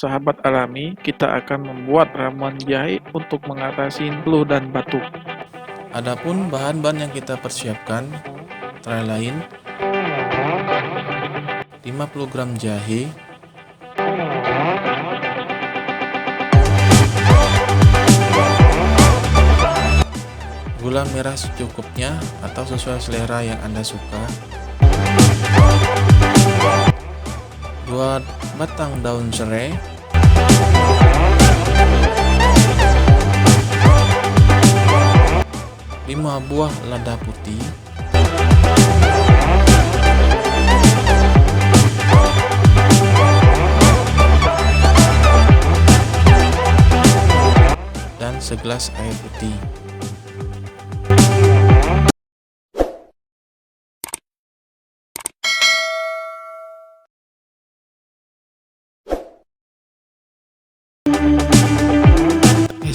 sahabat alami, kita akan membuat ramuan jahe untuk mengatasi flu dan batuk. Adapun bahan-bahan yang kita persiapkan antara lain 50 gram jahe, gula merah secukupnya atau sesuai selera yang Anda suka, 2 batang daun serai, 5 buah lada putih, dan segelas air putih.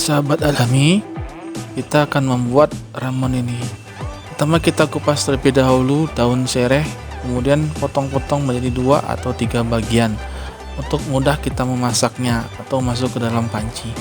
Sahabat alami, kita akan membuat ramuan ini. Pertama kita kupas terlebih dahulu daun sereh, kemudian potong-potong menjadi 2 atau 3 bagian untuk mudah kita memasaknya atau masuk ke dalam panci.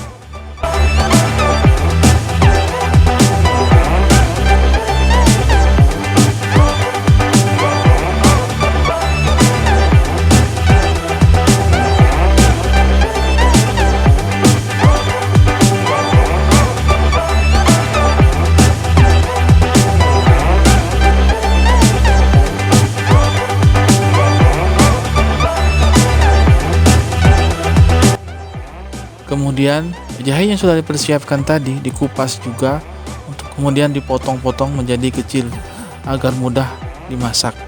Kemudian jahe yang sudah dipersiapkan tadi dikupas juga untuk kemudian dipotong-potong menjadi kecil agar mudah dimasak.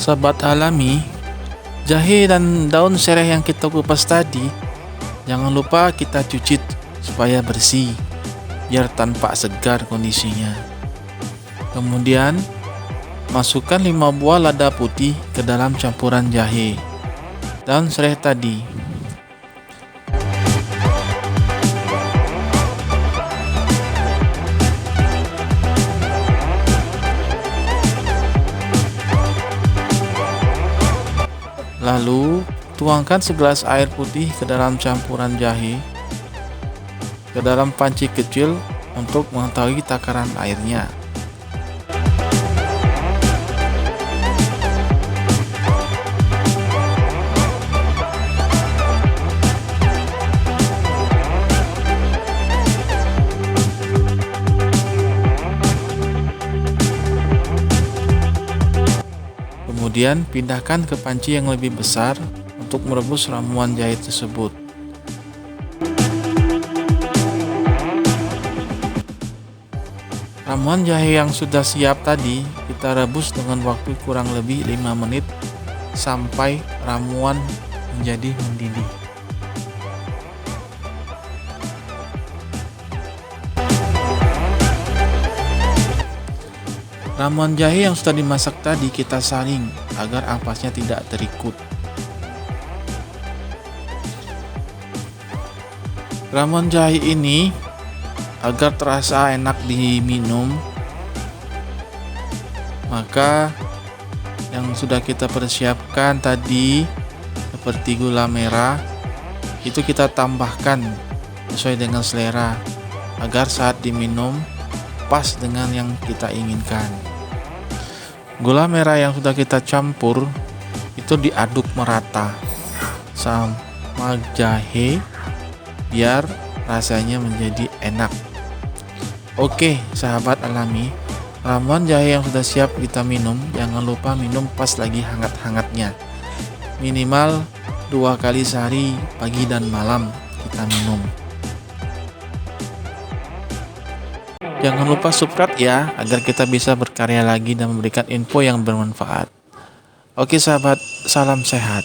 Sahabat alami, jahe dan daun serai yang kita kupas tadi jangan lupa kita cuci supaya bersih biar tampak segar kondisinya. Kemudian masukkan 5 buah lada putih ke dalam campuran jahe daun serai tadi. Lalu tuangkan segelas air putih ke dalam campuran jahe ke dalam panci kecil untuk mengetahui takaran airnya. Kemudian pindahkan ke panci yang lebih besar untuk merebus ramuan jahe tersebut. Ramuan jahe yang sudah siap tadi kita rebus dengan waktu kurang lebih 5 menit sampai ramuan menjadi mendidih. Ramuan jahe yang sudah dimasak tadi kita saring agar ampasnya tidak terikut. Ramuan jahe ini agar terasa enak diminum, Maka yang sudah kita persiapkan tadi seperti gula merah itu kita tambahkan sesuai dengan selera agar saat diminum pas dengan yang kita inginkan. Gula merah yang sudah kita campur itu diaduk merata sama jahe biar rasanya menjadi enak. Oke, sahabat alami, ramuan jahe yang sudah siap kita minum, jangan lupa minum pas lagi hangat-hangatnya. Minimal 2 kali sehari, pagi dan malam kita minum. Jangan lupa subscribe ya, agar kita bisa berkarya lagi dan memberikan info yang bermanfaat. Oke sahabat, salam sehat.